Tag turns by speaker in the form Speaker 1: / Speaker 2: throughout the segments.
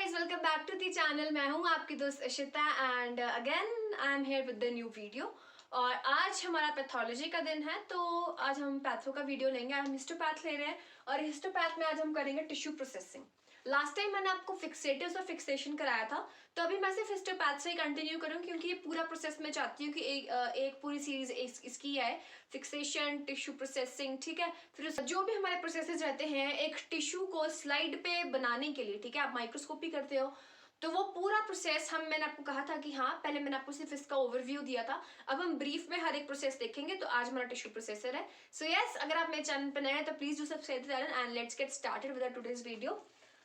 Speaker 1: Guys, welcome back to the channel. मैं हूँ आपकी दोस्त Ishita and again I am here with the new video. और आज हमारा पैथोलॉजी का दिन है, तो आज हम पैथो का वीडियो लेंगे। आज हम हिस्टोपैथ ले रहे हैं और हिस्टोपैथ में आज हम करेंगे टिश्यू प्रोसेसिंग। लास्ट टाइम मैंने आपको फिक्सेटिव्स और फिक्सेशन कराया था, तो अभी मैं सिर्फ हिस्टोपैथ से ही कंटिन्यू करूँ क्योंकि ये पूरा प्रोसेस मैं चाहती हूँ कि एक पूरी सीरीज इसकी है, फिक्सेशन, टिश्यू प्रोसेसिंग, ठीक है। फिर जो भी हमारे प्रोसेसेस रहते हैं एक टिश्यू को स्लाइड पे बनाने के लिए, ठीक है, आप माइक्रोस्कोपी करते हो तो वो पूरा प्रोसेस मैंने आपको कहा था कि हाँ, पहले मैंने आपको सिर्फ इसका ओवरव्यू दिया था, अब हम ब्रीफ में हर एक प्रोसेस देखेंगे। तो आज हमारा टिश्यू प्रोसेसर है। सो यस, अगर आप मेरे चैनल पर नए हैं तो please do subscribe the channel and let's get started with today's video.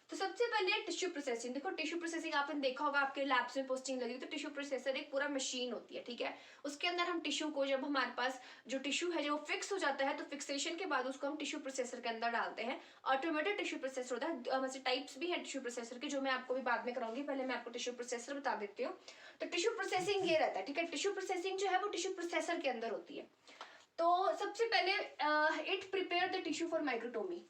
Speaker 1: तो सबसे पहले टिश्यू प्रोसेसिंग। देखो, टिश्यू प्रोसेसिंग आपने देखा होगा, आपके लैब्स में पोस्टिंग लगी, तो टिश्यू प्रोसेसर एक पूरा मशीन होती है, ठीक है। उसके अंदर हम टिश्यू को, जब हमारे पास जो टिश्यू है जो फिक्स हो जाता है, तो फिक्सेशन के बाद उसको हम टिश्यू प्रोसेसर के अंदर डालते हैं। ऑटोमेटेड टिश्यू प्रोसेसर होता है। वैसे टाइप्स भी है टिश्यू प्रोसेसर के, जो मैं आपको भी बाद में कराऊंगी। पहले मैं आपको टिश्यू प्रोसेसर बता देती हूँ। तो टिश्यू प्रोसेसिंग ये रहता है, ठीक है। टिश्यू प्रोसेसिंग जो है वो टिश्यू प्रोसेसर के अंदर होती है। तो सबसे पहले it prepare the tissue for microtomy,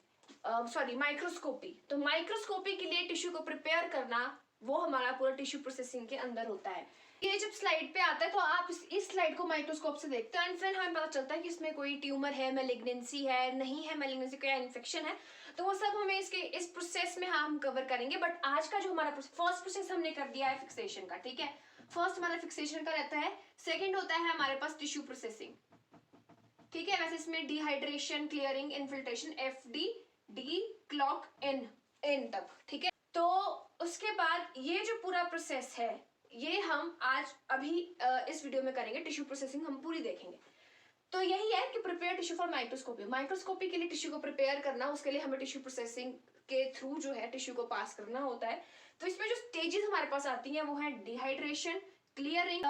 Speaker 1: sorry microscopy. तो माइक्रोस्कोपी के लिए टिश्यू को प्रिपेयर करना, वो हमारा पूरा टिश्यू प्रोसेसिंग के अंदर होता है। ये जब स्लाइड पे आता है तो आप इस स्लाइड को माइक्रोस्कोप से देखते हैं एंड फिर हमें पता चलता है कि इसमें कोई ट्यूमर है, मैलिग्नेंसी है, नहीं है मैलिग्नेंसी, कोई इन्फेक्शन है। तो वो सब हमें इस प्रोसेस में हम कवर करेंगे। बट आज का जो हमारा फर्स्ट प्रोसेस हमने कर दिया है फिक्सेशन का, ठीक है। फर्स्ट हमारा फिक्सेशन का रहता है। सेकेंड होता है हमारे पास टिश्यू प्रोसेसिंग, ठीक है। वैसे इसमें dehydration, clearing, infiltration, FD clock एन तक, ठीक है। तो उसके बाद ये जो पूरा प्रोसेस है ये हम आज अभी इस वीडियो में करेंगे। टिश्यू प्रोसेसिंग हम पूरी देखेंगे। तो यही है कि prepare tissue for microscopy. Microscopy के लिए टिश्यू को प्रिपेयर करना, उसके लिए हमें टिश्यू प्रोसेसिंग के थ्रू जो है टिश्यू को पास करना होता है। तो इसमें जो स्टेजेस हमारे पास आती हैं वो है डिहाइड्रेशन, क्लियरिंग,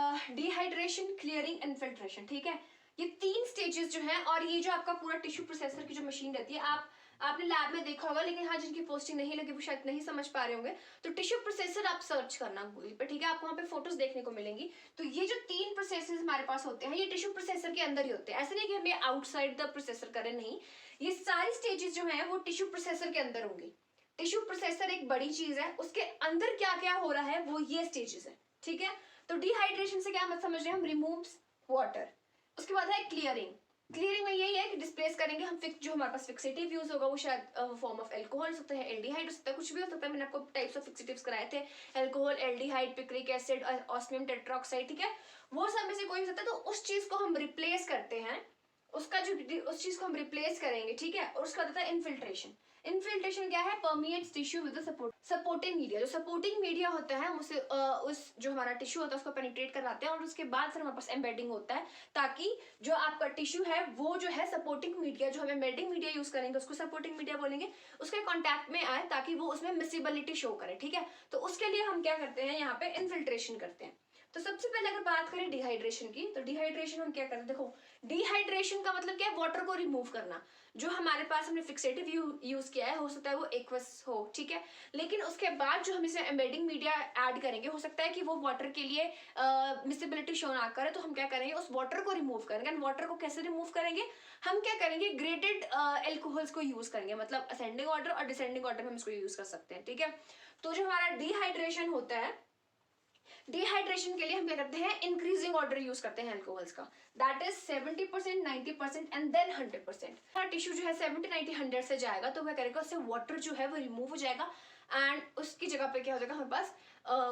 Speaker 1: इन्फिल्ट्रेशन, ठीक है। ये 3 स्टेजेस जो हैं, और ये जो आपका पूरा टिश्यू प्रोसेसर की जो मशीन रहती है, आपने लैब में देखा होगा, लेकिन हाँ, जिनकी पोस्टिंग नहीं लगी वो शायद नहीं समझ पा रहे होंगे। तो टिश्यू प्रोसेसर आप सर्च करना गूगल पे, ठीक है, आपको वहाँ पे फोटोज देखने को मिलेंगी। तो ये जो 3 प्रोसेसेस हमारे पास होते हैं, ये टिश्यू प्रोसेसर के अंदर ही होते हैं। ऐसे नहीं कि हम ये आउटसाइड द प्रोसेसर करें, नहीं, ये सारी स्टेजेस जो है वो टिश्यू प्रोसेसर के अंदर होंगी। टिश्यू प्रोसेसर एक बड़ी चीज है, उसके अंदर क्या क्या हो रहा है वो ये स्टेजेस है, ठीक है। तो डिहाइड्रेशन से क्या मत समझ रहे हैं हम, रिमूव्स वाटर। उसके बाद है क्लियरिंग। क्लियरिंग में यही है कि डिस्प्लेस करेंगे हम जो हमारे पास फिक्सेटिव यूज होगा वो शायद फॉर्म ऑफ एल्कोहल हो सकता है, एल्डिहाइड हो सकता है, कुछ भी हो सकता है। मैंने आपको टाइप्स ऑफ फिक्सेटिव्स कराए थे, alcohol, aldehyde, picric acid, osmium tetroxide, ठीक है। वो सब में से कोई हो सकता है। तो उस चीज को हम रिप्लेस करते हैं, उस चीज को हम रिप्लेस करेंगे, ठीक है। और उसका होता है इन्फिल्ट्रेशन। इन्फिल्ट्रेशन क्या है, परमिएट्स टिश्यू विद सपोर्टिंग मीडिया। जो सपोर्टिंग मीडिया होता है उसे उस जो हमारा टिश्यू होता है उसको पेनिट्रेट करवाते हैं, और उसके बाद फिर हमारे पास एम्बेडिंग होता है, ताकि जो आपका टिश्यू है वो जो है सपोर्टिंग मीडिया, जो हम एम्बेडिंग मीडिया यूज करेंगे उसको सपोर्टिंग मीडिया बोलेंगे, उसके कॉन्टैक्ट में आए ताकि वो उसमें मिसिबिलिटी शो करे, ठीक है। तो उसके लिए हम क्या करते हैं, यहाँ पे इन्फिल्ट्रेशन करते हैं। तो सबसे पहले अगर बात करें डिहाइड्रेशन की, तो डिहाइड्रेशन हम क्या करते हैं, देखो, डिहाइड्रेशन का मतलब क्या है, वाटर को रिमूव करना। जो हमारे पास हमने फिक्सेटिव यूज किया है, हो सकता है वो एक्वस हो, ठीक है, लेकिन उसके बाद जो हम इसे एम्बेडिंग मीडिया ऐड करेंगे, हो सकता है कि वो वाटर के लिए मिसिबिलिटी शो ना करे। तो हम क्या करेंगे, उस वाटर को रिमूव करेंगे। एंड वाटर को कैसे रिमूव करेंगे, हम क्या करेंगे, ग्रेडेड एल्कोहल्स को यूज करेंगे, मतलब असेंडिंग ऑर्डर और डिसेंडिंग ऑर्डर में हम इसको यूज कर सकते हैं, ठीक है। तो जो हमारा डिहाइड्रेशन होता है, डिहाइड्रेशन के लिए हम क्या करते हैं, इंक्रीजिंग ऑर्डर यूज करते हैं अल्कोहल्स का, दैट इज 70%, 90% एंड देन 100%। हमारा टिश्यू जो है 70, 90, 100 से जाएगा, तो क्या करेगा, उससे वाटर जो है वो रिमूव हो जाएगा एंड उसकी जगह पे क्या हो जाएगा, हमारे पास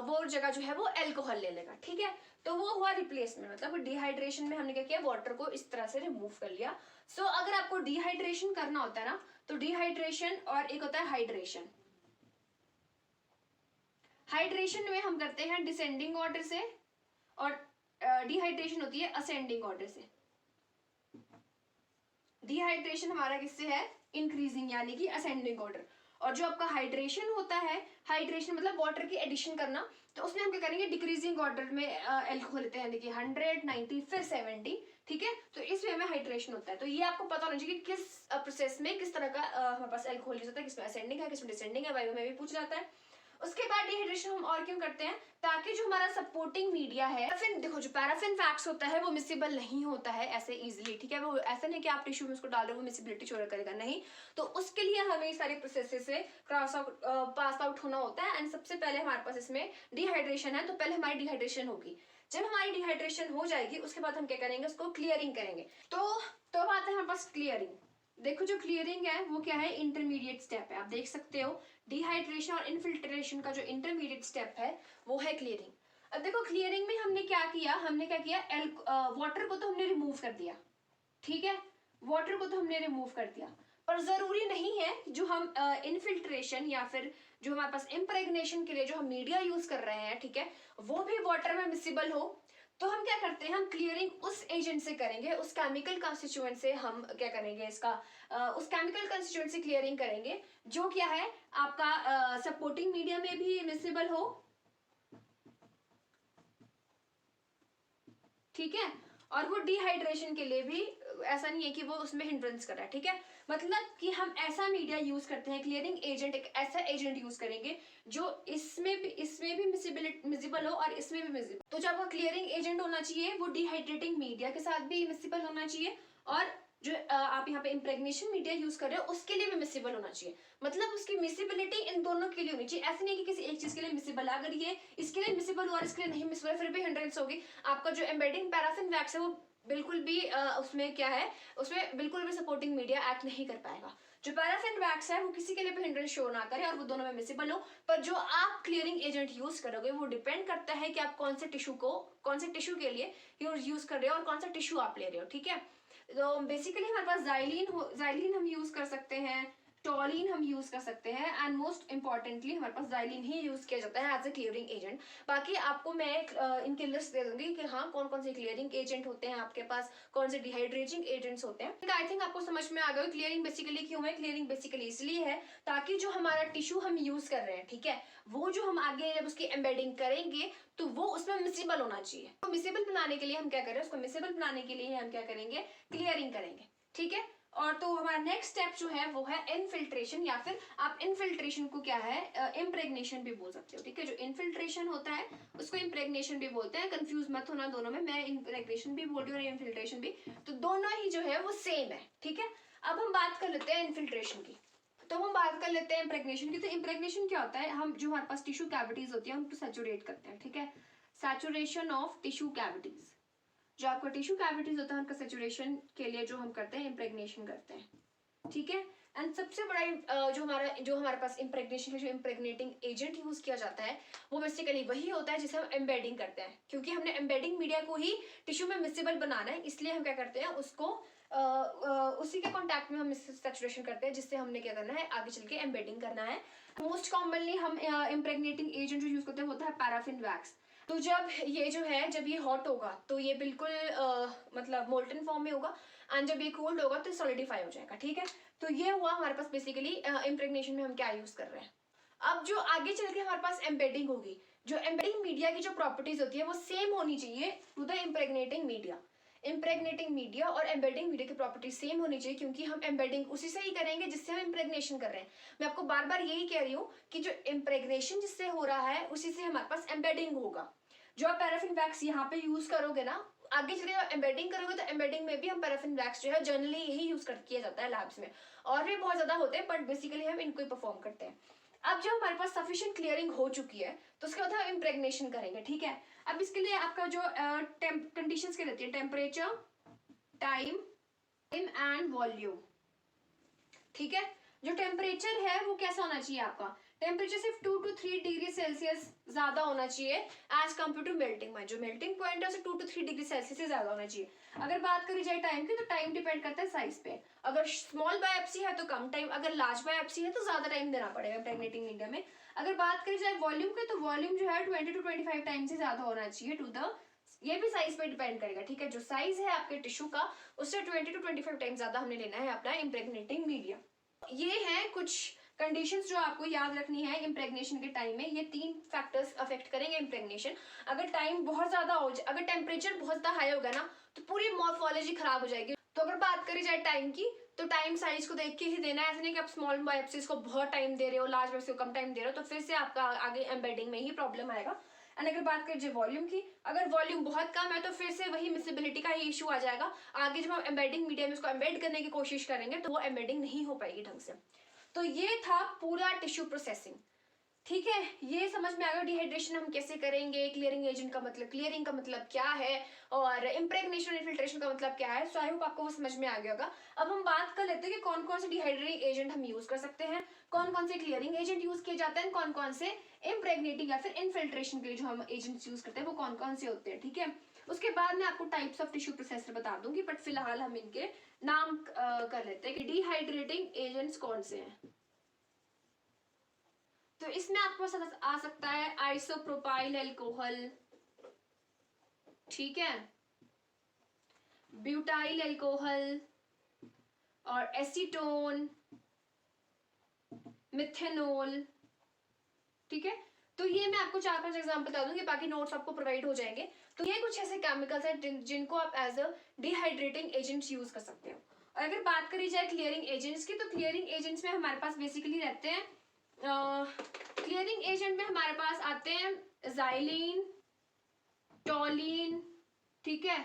Speaker 1: वो जगह जो है वो एल्कोहल ले लेगा, ठीक है। तो वो हुआ रिप्लेसमेंट। मतलब डिहाइड्रेशन में हमने क्या किया, वाटर को इस तरह से रिमूव कर लिया। सो अगर आपको डिहाइड्रेशन करना होता है ना, तो डिहाइड्रेशन और एक होता है हाइड्रेशन। हाइड्रेशन में हम करते हैं डिसेंडिंग ऑर्डर से, और डिहाइड्रेशन होती है असेंडिंग ऑर्डर से। डिहाइड्रेशन हमारा किससे है, इंक्रीजिंग यानी कि असेंडिंग ऑर्डर। और जो आपका हाइड्रेशन होता है, हाइड्रेशन मतलब वाटर की एडिशन करना, तो उसमें हम क्या करेंगे, डिक्रीजिंग ऑर्डर में एल्कोहल लेते हैं, देखिए 100, 90 फिर 70, ठीक है। तो इस वे में हाइड्रेशन होता है। तो ये आपको पता होना चाहिए कि किस प्रोसेस में किस तरह का हमारे पास एल्कोहल यूज होता है, किसमें असेंडिंग है, किसमें डिसेंडिंग है, वाइवा में भी पूछ जाता है। उसके बाद डिहाइड्रेशन हम और क्यों करते हैं, ताकि जो हमारा सपोर्टिंग मीडिया है, फिर देखो जो पैराफिन वैक्स होता है वो मिसिबल नहीं होता है ऐसे इजीली, ठीक है। वो ऐसा नहीं कि आप टिश्यू में उसको डाल रहे हो वो मिसिबिलिटी शो करेगा, नहीं। तो उसके लिए हमें सारे प्रोसेस से क्रॉस आउट पास आउट होना होता है। एंड सबसे पहले हमारे पास इसमें डिहाइड्रेशन है, तो पहले हमारी डिहाइड्रेशन होगी। जब हमारी डिहाइड्रेशन हो जाएगी उसके बाद हम क्या करेंगे, उसको क्लियरिंग करेंगे। तो बात है हमारे पास क्लियरिंग। देखो जो क्लियरिंग है वो क्या है, इंटरमीडिएट स्टेप है। आप देख सकते हो डिहाइड्रेशन और इनफिल्ट्रेशन का जो इंटरमीडिएट स्टेप है वो है क्लियरिंग। अब देखो क्लियरिंग में हमने क्या किया, वाटर को तो हमने रिमूव कर दिया, ठीक है, वाटर को तो हमने रिमूव कर दिया, पर जरूरी नहीं है जो हम इनफिल्ट्रेशन या फिर जो हमारे पास इम्प्रेग्नेशन के लिए जो हम मीडिया यूज कर रहे हैं, ठीक है, वो भी वाटर में मिसिबल हो। तो हम क्या करते हैं, हम क्लियरिंग उस एजेंट से करेंगे, उस केमिकल कंस्टिट्यूएंट से हम क्या करेंगे इसका उस केमिकल कंस्टिट्यूएंट से क्लियरिंग करेंगे जो क्या है आपका सपोर्टिंग मीडिया में भी मिसिबल हो, ठीक है, और वो डिहाइड्रेशन के लिए भी ऐसा नहीं है कि वो उसमें हिंड्रेंस कर रहा है, ठीक है। मतलब कि हम ऐसा मीडिया यूज करते हैं, क्लियरिंग एजेंट एक ऐसा एजेंट यूज करेंगे जो इसमें भी मिसिबल हो और इसमें भी मिसिबल। तो जो आपका क्लियरिंग एजेंट होना चाहिए वो डिहाइड्रेटिंग मीडिया के साथ भी मिसिबल होना चाहिए, और जो आप यहाँ पे इम्प्रेग्नेशन मीडिया यूज कर रहे हो उसके लिए भी मिसिबल होना चाहिए। मतलब उसकी मिसिबिलिटी इन दोनों के लिए होनी चाहिए। ऐसे नहीं कि किसी एक चीज के लिए मिसिबल है, अगर ये इसके लिए मिसिबल हुआ और इसके लिए नहीं मिसिबल फिर भी हिंड्रेंस होगी। आपका जो एम्बेडिंग पैराफिन वैक्स है वो बिल्कुल भी उसमें क्या है, उसमें बिल्कुल भी सपोर्टिंग मीडिया एक्ट नहीं कर पाएगा। जो पैराफिन वैक्स है वो किसी के लिए भी हिंड्रेंस शो ना करे और वो दोनों में मिसिबल हो, पर जो आप क्लियरिंग एजेंट यूज करोगे वो डिपेंड करता है कि आप कौन से टिश्यू के लिए यूज कर रहे हो और कौन सा टिश्यू आप ले रहे हो, ठीक है। तो बेसिकली हमारे पास जाइलिन हम यूज कर सकते हैं, टॉलिन हम यूज कर सकते हैं, एंड मोस्ट इंपॉर्टेंटली हमारे पास जाइलिन ही यूज किया जाता है एज ए क्लियरिंग एजेंट। बाकी आपको मैं इनकी लिस्ट दे दूंगी कि हाँ कौन कौन से क्लियरिंग एजेंट होते हैं आपके पास, कौन से डिहाइड्रेटिंग एजेंट्स होते हैं। आई थिंक आपको समझ में आ गया क्लियरिंग बेसिकली क्यों है। क्लियरिंग बेसिकली इसलिए है ताकि जो हमारा टिश्यू हम यूज कर रहे हैं, ठीक है, वो जो हम आगे जब उसकी एम्बेडिंग करेंगे तो वो उसमें मिसिबल होना चाहिए। तो मिसिबल बनाने के लिए हम क्या करें, उसको मिसिबल बनाने के लिए हम क्या करेंगे, क्लियरिंग करेंगे, ठीक है। और तो हमारा नेक्स्ट स्टेप जो है वो है इनफिल्ट्रेशन, या फिर आप इनफिल्ट्रेशन को क्या है इम्प्रेग्नेशन भी बोल सकते हो, ठीक है। जो इनफिल्ट्रेशन होता है उसको इम्प्रेग्नेशन भी बोलते हैं, कंफ्यूज मत होना दोनों में, मैं इम्प्रेग्नेशन भी बोल रही हूँ और इनफिल्ट्रेशन भी, तो दोनों ही जो है वो सेम है, ठीक है। अब हम बात कर लेते हैं इनफिल्ट्रेशन की। तो हम बात कर लेते हैं इम्प्रेग्नेशन की। तो इम्प्रेग्नेशन क्या होता है, हम जो हमारे पास टिश्यू कैविटीज होती है उनको सैचुरेट करते हैं, ठीक है, सैचुरेशन ऑफ टिश्यू कैविटीज। जो आपका टिश्यू कैविटीज होता है उनका सैचुरेशन के लिए जो हम करते हैं इम्प्रेग्नेशन करते हैं, ठीक है। एंड सबसे बड़ा जो हमारे पास इम्प्रेग्नेशन जो इम्प्रेग्नेटिंग एजेंट यूज किया जाता है वो बेसिकली वही होता है जिसे हम एम्बेडिंग करते हैं। क्योंकि हमने एम्बेडिंग मीडिया को ही टिश्यू में मिसिबल बनाना है, इसलिए हम क्या करते हैं उसको उसी के कॉन्टैक्ट में हम सैचुरेशन करते हैं, जिससे हमने क्या करना है आगे चल के एम्बेडिंग करना है। मोस्ट कॉमनली हम इम्प्रेग्नेटिंग एजेंट जो यूज करते हैं वो होता है पैराफिन वैक्स। तो जब ये हॉट होगा तो ये बिल्कुल मतलब मोल्टन फॉर्म में होगा, एंड जब ये कोल्ड होगा तो सॉलिडिफाई हो जाएगा, ठीक है। तो ये हुआ हमारे पास बेसिकली इम्प्रेग्नेशन में हम क्या यूज कर रहे हैं। अब जो आगे चल के हमारे पास एम्बेडिंग होगी, जो एम्बेडिंग मीडिया की जो प्रॉपर्टीज होती है वो सेम होनी चाहिए टू द इम्प्रेग्नेटिंग मीडिया और एम्बेडिंग मीडिया की प्रॉपर्टी सेम होनी चाहिए, क्योंकि हम एम्बेडिंग उसी से ही करेंगे जिससे हम इम्प्रेग्नेशन कर रहे हैं। मैं आपको बार बार यही कह रही हूँ कि जो इम्प्रेग्नेशन जिससे हो रहा है उसी से हमारे पास एम्बेडिंग होगा। जो आप पैराफिन वैक्स यहाँ पे यूज करोगे ना, आगे चलिए एम्बेडिंग करोगे तो एम्बेडिंग में भी हम पैराफिन वैक्स जो है जनरली यही यूज किया जाता है लैब्स में, और भी बहुत ज्यादा होते हैं बट बेसिकली हम इनको ही परफॉर्म करते हैं। अब जब हमारे पास सफिशिएंट क्लियरिंग हो चुकी है तो उसके बाद हम इम्प्रेग्नेशन करेंगे, ठीक है। अब इसके लिए आपका जो कंडीशंस क्या रहती है, टेम्परेचर, टाइम एंड वॉल्यूम, ठीक है। जो टेम्परेचर है वो कैसा होना चाहिए आपका, टेम्परेचर सिर्फ 2 to 3 डिग्री सेल्सियस ज्यादा होना चाहिए as compare to melting point. जो मेल्टिंग पॉइंट है उसे 2 to 3 डिग्री सेल्सियस से ज्यादा होना चाहिए। अगर बात करी जाए टाइम की तो टाइम डिपेंड करता है साइज पे, अगर स्मॉल बायोप्सी है तो कम टाइम, अगर लार्ज बायोप्सी है तो ज्यादा टाइम देना पड़ेगा प्रेग्नेटिंग मीडिया में। अगर बात करी जाए वॉल्यूम की तो वॉल्यूम जो है 20 to 25 टाइम से ज्यादा होना चाहिए टू द, ये भी साइज पे डिपेंड करेगा, ठीक है। जो साइज है आपके टिश्यू का उससे 20 to 25 टाइम ज्यादा हमने लेना है अपना इम्प्रेग्नेटिंग मीडिया। ये है कुछ कंडीशंस जो आपको याद रखनी है इम्प्रेग्नेशन के टाइम में। ये 3 फैक्टर्स अफेक्ट करेंगे इम्प्रेग्नेशन। अगर टाइम बहुत ज्यादा हो जाए, अगर टेम्परेचर बहुत ज्यादा हाई होगा ना तो पूरी मॉर्फोलॉजी खराब हो जाएगी। तो अगर बात करी जाए टाइम की तो टाइम साइज को देख के ही देना है, ऐसा नहीं कि आप स्मॉल बायोप्सीज को बहुत टाइम दे रहे हो, लार्ज बायोप्सी को कम टाइम दे रहे हो, तो फिर से आपका आगे एम्बेडिंग में ही प्रॉब्लम आएगा। एंड अगर बात करें वॉल्यूम की, अगर वॉल्यूम बहुत कम है तो फिर से वही मिसेबिलिटी का ही इशू आ जाएगा। आगे जब हम एम्बेडिंग मीडिया में इसको एम्बेड करने की कोशिश करेंगे तो वो एम्बेडिंग नहीं हो पाएगी ढंग से। तो ये था पूरा टिश्यू प्रोसेसिंग, ठीक है। ये समझ में आ गया डिहाइड्रेशन हम कैसे करेंगे, क्लियरिंग एजेंट का मतलब, क्लियरिंग का मतलब क्या है, और इम्प्रेगनेशन इन्फिल्ट्रेशन का मतलब क्या है। सो आई होप आपको वो समझ में आ गया होगा। अब हम बात कर लेते हैं कि कौन कौन से डिहाइड्रेटिंग एजेंट हम यूज कर सकते हैं, कौन कौन से क्लियरिंग एजेंट यूज किए जाते हैं, कौन कौन से इम्प्रेगनेटिंग या फिर इन्फिल्ट्रेशन के लिए जो हम एजेंट्स यूज करते हैं वो कौन कौन से होते हैं, ठीक है। उसके बाद मैं आपको टाइप्स ऑफ टिश्यू प्रोसेसर बता दूंगी, बट फिलहाल हम इनके नाम कर लेते हैं कि डिहाइड्रेटिंग एजेंट्स कौन से हैं। तो इसमें आपको आ सकता है आइसोप्रोपाइल अल्कोहल, ठीक है, ब्यूटाइल अल्कोहल और एसीटोन, मिथेनॉल, ठीक है। तो ये मैं आपको 4-5 एग्जांपल बता दूंगी, बाकी नोट्स आपको प्रोवाइड हो जाएंगे। तो ये कुछ ऐसे केमिकल्स हैं जिनको आप as a dehydrating agents use कर सकते हो। और अगर बात करी जाए क्लियरिंग एजेंट्स की, तो क्लियरिंग एजेंट्स में हमारे पास बेसिकली रहते हैं, क्लियरिंग एजेंट में हमारे पास आते हैं ज़ाइलीन, टॉलिन, ठीक है,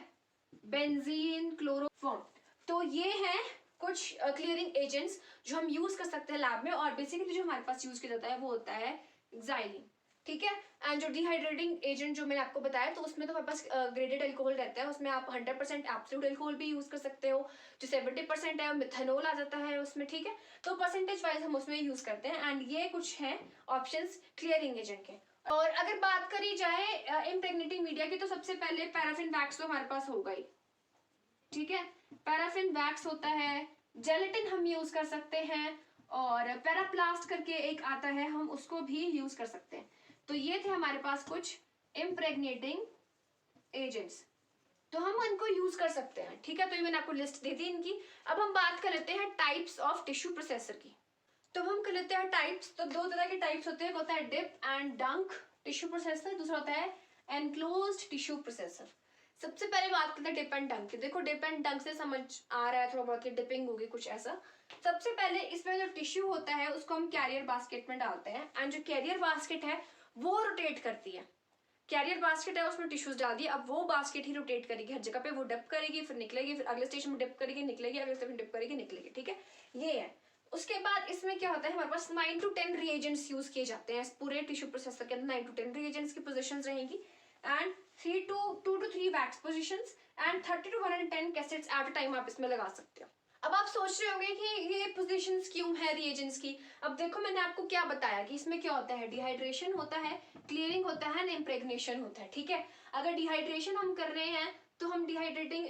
Speaker 1: बेंजीन, क्लोरोफॉर्म। तो ये हैं कुछ क्लियरिंग एजेंट्स जो हम यूज कर सकते हैं लैब में, और बेसिकली जो हमारे पास यूज किया जाता है वो होता है ज़ाइलीन, ठीक है। एंड जो डिहाइड्रेटिंग एजेंट जो मैंने आपको बताया, तो उसमें तो हमारे पास ग्रेडेड अल्कोहल रहता है, उसमें आप 100% एब्सोल्यूट अल्कोहल भी यूज कर सकते हो, जो 70% है मिथेनॉल आ जाता है उसमें, ठीक है। तो परसेंटेज वाइज हम उसमें यूज करते हैं। एंड ये कुछ हैं ऑप्शंस क्लियरिंग एजेंट के। और अगर बात करी जाए इम्प्रेग्नेटिंग मीडिया की, तो सबसे पहले पैराफिन वैक्स तो हमारे पास होगा ही, ठीक है। पैराफिन वैक्स होता है, जेलेटिन हम यूज कर सकते हैं, और पैराप्लास्ट करके एक आता है, हम उसको भी यूज कर सकते हैं। तो ये थे हमारे पास कुछ इम्प्रेग्नेटिंग एजेंट्स, तो हम उनको यूज कर सकते हैं, ठीक है। तो ये मैंने आपको लिस्ट दे दी इनकी। अब हम बात कर लेते हैं टाइप्स ऑफ टिश्यू प्रोसेसर की। तो हम कर लेते हैं टाइप्स। तो 2 तरह के टाइप्स होते हैं, एक होता है डिप एंड डंक टिश्यू प्रोसेसर, दूसरा होता है एनक्लोज्ड टिश्यू प्रोसेसर। सबसे पहले बात करते हैं डिप एंड डंक की। देखो डिप एंड डंक से समझ आ रहा है थोड़ा बहुत कि डिपिंग होगी कुछ ऐसा। सबसे पहले इसमें जो टिश्यू होता है उसको हम कैरियर बास्केट में डालते हैं, एंड जो कैरियर बास्केट है वो रोटेट करती है। कैरियर बास्केट है उसमें टिश्यूज डाल दिए, अब वो बास्केट ही रोटेट करेगी हर जगह पे, वो डिप करेगी फिर निकलेगी, फिर अगले स्टेशन में डिप करेगी निकलेगी, अगले स्टेशन में डिप करेगी निकलेगी, ठीक है। ये है। उसके बाद इसमें क्या होता है, हमारे पास 9 to 10 रिएजेंट्स यूज किए जाते हैं। पूरे टिश्यू प्रोसेसर के अंदर 9 to 10 रिएजेंट्स की पोजीशंस रहेंगी, and 2 to 3 wax positions and 30 to 110 cassettes at a time आप इसमें लगा सकते हो। अब आप सोच रहे होंगे कि ये पोजीशंस क्यों है रिएजेंट्स की। अब देखो मैंने आपको क्या बताया कि इसमें क्या होता है, डिहाइड्रेशन होता है, क्लियरिंग होता है, इम्प्रेग्नेशन होता है, ठीक है। अगर डिहाइड्रेशन हम कर रहे हैं तो हम डिहाइड्रेटिंग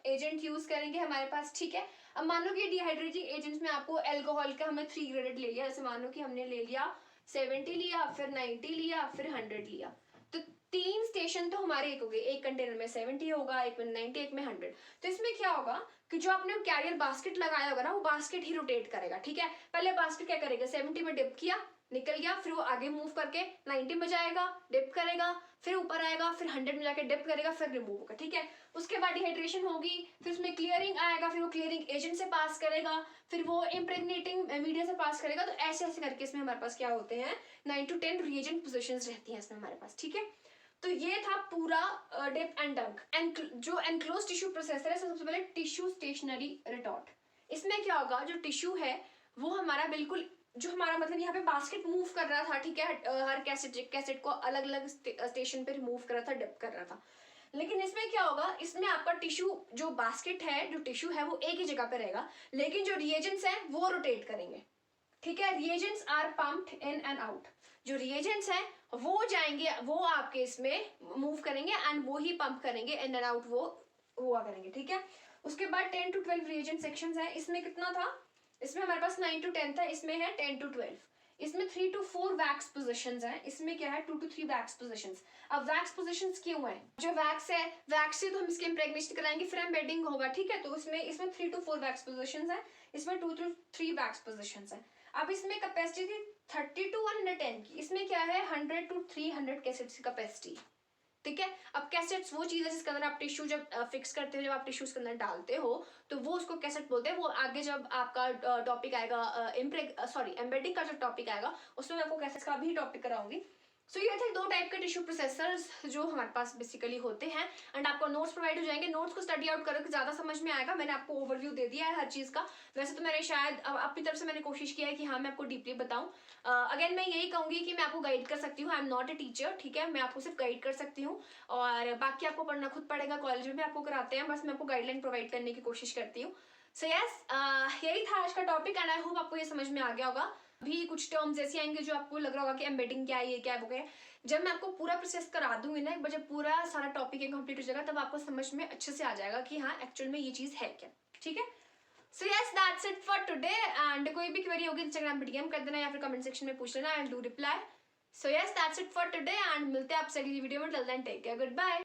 Speaker 1: एजेंट यूज करेंगे हमारे पास, ठीक है। अब मान लो कि डिहाइड्रेटिंग एजेंट्स में आपको अल्कोहल का हमें 3 ग्रेडेड ले लिया, जैसे मान लो कि हमने ले लिया 70 लिया, फिर 90 लिया, फिर 100 लिया, तो 3 स्टेशन तो हमारे एक हो गए, एक कंटेनर में 70 होगा, एक में 90, एक में 100। तो इसमें क्या होगा कि जो आपने कैरियर बास्केट लगाया होगा ना, वो बास्केट ही रोटेट करेगा, ठीक है। पहले बास्केट क्या करेगा, 70 में डिप किया, निकल गया, फिर वो आगे मूव करके 90 में जाएगा, डिप करेगा, फिर ऊपर आएगा, फिर 100 में जाके डिप करेगा, फिर रिमूव होगा, ठीक है। उसके बाद डिहाइड्रेशन होगी, फिर उसमें क्लियरिंग आएगा, फिर वो क्लियरिंग एजेंट से पास करेगा, फिर वो इम्प्रेग्नेटिंग मीडिया से पास करेगा। तो ऐसे ऐसे करके इसमें हमारे पास क्या होते हैं, 9 to 10 रिएजेंट पोजीशंस रहती हैं इसमें हमारे पास, ठीक है। तो ये था पूरा डिप एंड डंक। जो एनक्लोज टिश्यू प्रोसेसर है, सबसे पहले टिश्यू स्टेशनरी रिटॉर्ट। इसमें क्या होगा, जो टिश्यू है वो हमारा बिल्कुल, जो हमारा मतलब यहाँ पे बास्केट मूव कर रहा था, ठीक है, हर कैसेट को अलग अलग स्टेशन पे मूव कर रहा था, डिप कर रहा था। लेकिन इसमें क्या होगा, इसमें आपका टिश्यू जो बास्केट है, जो टिश्यू है वो एक ही जगह पे रहेगा, लेकिन जो रिएजेंट्स हैं वो रोटेट करेंगे, ठीक है। Reagents are pumped in and out. जो रिएजेंट्स हैं वो जाएंगे, वो आपके इसमें मूव करेंगे, एंड वो ही पंप करेंगे, इन एंड आउट वो हुआ करेंगे, ठीक है। उसके बाद 10 to 12 रिएजेंट सेक्शंस है। इसमें कितना था, इसमें हमारे पास 9 to 10 था, इसमें है 10 to 12। इसमें 3 to 4 वैक्स पोजीशंस हैं, इसमें क्या है 2 to 3 वैक्स पोजीशंस। अब वैक्स पोजीशंस क्यों है, जो वैक्स है, वैक्स से तो हम इसके इम्प्रेग्नेशन कराएंगे, फिर एम्बेडिंग होगा, ठीक है। तो इसमें 3 to 4 वैक्स पोजीशंस है, इसमें 2 to 3 वैक्स पोजीशंस है। अब इसमें कैपेसिटी थी 30 to 110 की, इसमें क्या है 100 to 300 कैसेट्स की कैपेसिटी, ठीक है। अब कैसेट्स वो चीज़ है जिसके अंदर आप टिश्यू जब फिक्स करते हो, जब आप टिश्यूज के अंदर डालते हो, तो वो उसको कैसेट बोलते हैं। वो आगे जब आपका टॉपिक आएगा एम्बेडिंग का जो टॉपिक आएगा उसमें मैं आपको कैसेट्स का भी टॉपिक कराऊंगी। सो ये थे 2 टाइप के टिश्यू प्रोसेसर्स जो हमारे पास बेसिकली होते हैं। एंड आपको नोट्स प्रोवाइड हो जाएंगे, नोट्स को स्टडी आउट करोगे ज़्यादा समझ में आएगा। मैंने आपको ओवरव्यू दे दिया है हर चीज़ का। वैसे तो मैंने शायद अपनी तरफ से मैंने कोशिश किया है कि हाँ मैं आपको डीपली बताऊँ। अगेन मैं यही कहूँगी कि मैं आपको गाइड कर सकती हूँ, I am not a teacher, ठीक है। मैं आपको सिर्फ गाइड कर सकती हूँ और बाकी आपको पढ़ना खुद पड़ेगा, कॉलेज में भी आपको कराते हैं, बस मैं आपको गाइडलाइन प्रोवाइड करने की कोशिश करती हूँ। सो यस, यही था आज का टॉपिक एंड आई होप आपको ये समझ में आ गया होगा। भी कुछ टर्म्स ऐसी आएंगे जो आपको लग रहा होगा कि एम्बेडिंग क्या है, ये क्या है, वो क्या है। जब मैं आपको पूरा प्रोसेस करा दूंगी ना, एक बार जब पूरा सारा टॉपिक कंप्लीट हो जाएगा, तब आपको समझ में अच्छे से आ जाएगा कि हाँ एक्चुअल में ये चीज़ है क्या, ठीक है। सो yes, that's it for today and कोई भी क्वेरी होगी इंस्टाग्राम पे डीएम कर देना या फिर कमेंट सेक्शन में पूछ लेना, I will do reply. So yes, that's it for today and मिलते हैं आपसे अगली वीडियो में। Till then take care, good bye.